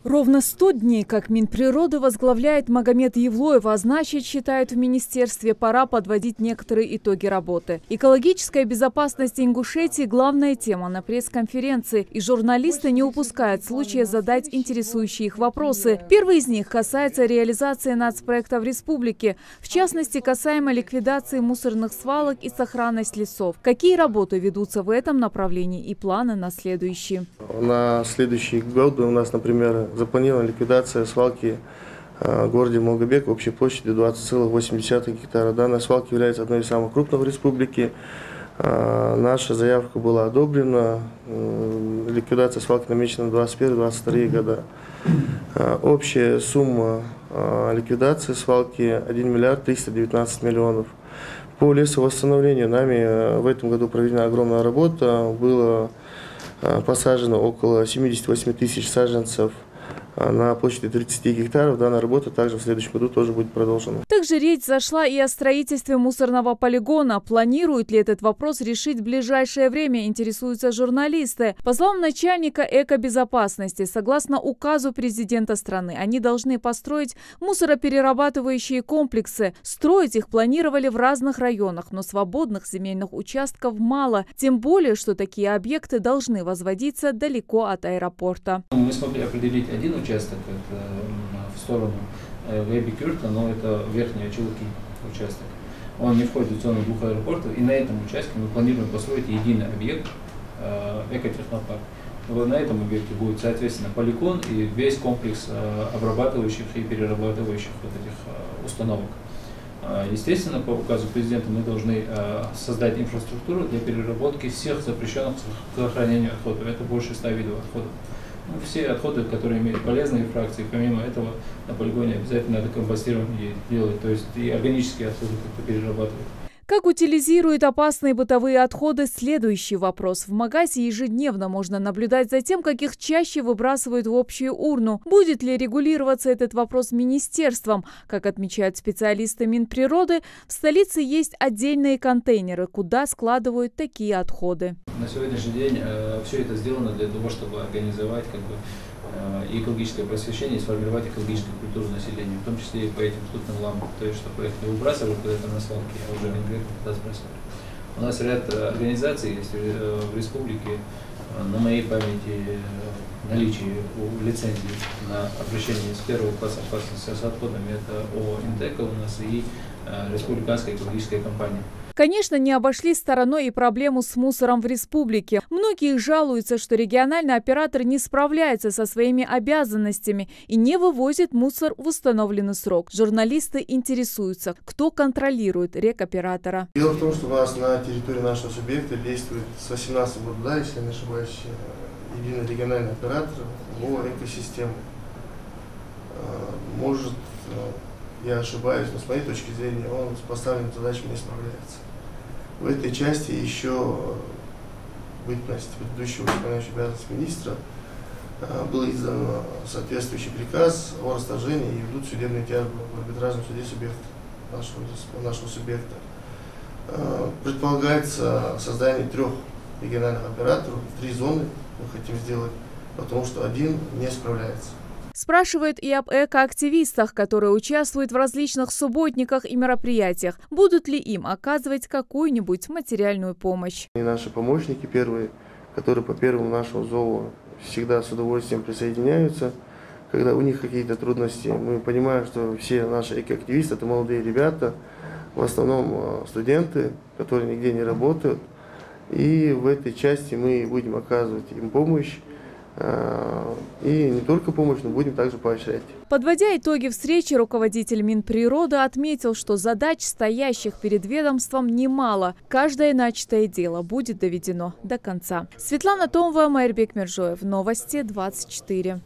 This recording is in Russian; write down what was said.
Ровно 100 дней, как Минприроды возглавляет Магомед Евлоев, а значит, считают в министерстве, пора подводить некоторые итоги работы. Экологическая безопасность Ингушетии – главная тема на пресс-конференции, и журналисты не упускают случая задать интересующие их вопросы. Первый из них касается реализации нацпроекта в республике, в частности, касаемо ликвидации мусорных свалок и сохранности лесов. Какие работы ведутся в этом направлении и планы на следующие? На следующий год у нас, например, запланирована ликвидация свалки в городе Молгобек общей площадью 20,8 гектара. Данная свалка является одной из самых крупных в республике. Наша заявка была одобрена. Ликвидация свалки намечена на 2021-2022 года. Общая сумма ликвидации свалки 1 миллиард 319 миллионов. По лесовосстановлению нами в этом году проведена огромная работа. Было посажено около 78 тысяч саженцев на площади 30 гектаров. Данная работа также в следующем году тоже будет продолжена. Также речь зашла и о строительстве мусорного полигона. Планируют ли этот вопрос решить в ближайшее время, интересуются журналисты. По словам начальника экобезопасности, согласно указу президента страны, они должны построить мусороперерабатывающие комплексы. Строить их планировали в разных районах, но свободных земельных участков мало. Тем более, что такие объекты должны возводиться далеко от аэропорта. Мы смогли определить один участок в сторону Гэби-Кюрта, но это верхний Чулки участок. Он не входит в зону двух аэропортов, и на этом участке мы планируем построить единый объект экотехнопарк. На этом объекте будет, соответственно, полигон и весь комплекс обрабатывающих и перерабатывающих вот этих установок. Естественно, по указу президента мы должны создать инфраструктуру для переработки всех запрещенных к захоронению отходов. Это больше 100 видов отходов. Все отходы, которые имеют полезные фракции, помимо этого на полигоне обязательно надо компостирование делать, то есть и органические отходы как-то перерабатывать. Как утилизируют опасные бытовые отходы – следующий вопрос. В Магасе ежедневно можно наблюдать за тем, как их чаще выбрасывают в общую урну. Будет ли регулироваться этот вопрос министерством? Как отмечают специалисты Минприроды, в столице есть отдельные контейнеры, куда складывают такие отходы. На сегодняшний день все это сделано для того, чтобы организовать и экологическое просвещение, и сформировать экологическую культуру населения, в том числе и по этим ртутным лампам. То есть, чтобы их не выбрасывали куда-то на свалки, а уже конкретно туда сбрасывали. У нас ряд организаций есть в республике, на моей памяти наличие лицензии на обращение с первого класса опасности с отходами. Это ООО «Интека» у нас и республиканская экологическая компания. Конечно, не обошли стороной и проблему с мусором в республике. Многие жалуются, что региональный оператор не справляется со своими обязанностями и не вывозит мусор в установленный срок. Журналисты интересуются, кто контролирует рекоператора. Дело в том, что у нас на территории нашего субъекта действует с 2018 года, если я не ошибаюсь, единый региональный оператор ООО «Экосистема». Может, я ошибаюсь, но с моей точки зрения он с поставленной задачей не справляется. В этой части еще бытность предыдущего исполняющего обязанности министра был издан соответствующий приказ о расторжении и ведут судебную тяжбу в арбитражном суде субъекта, нашего субъекта. Предполагается создание 3 региональных операторов, 3 зоны мы хотим сделать, потому что один не справляется. Спрашивают и об экоактивистах, которые участвуют в различных субботниках и мероприятиях. Будут ли им оказывать какую-нибудь материальную помощь? И наши помощники первые, которые по первому нашему зову всегда с удовольствием присоединяются. Когда у них какие-то трудности, мы понимаем, что все наши экоактивисты – это молодые ребята, в основном студенты, которые нигде не работают. И в этой части мы будем оказывать им помощь. И не только помощь, но будем также поощрять. Подводя итоги встречи, руководитель Минприроды отметил, что задач, стоящих перед ведомством, немало. Каждое начатое дело будет доведено до конца. Светлана Томова, Майрбек Мержоев. Новости 24.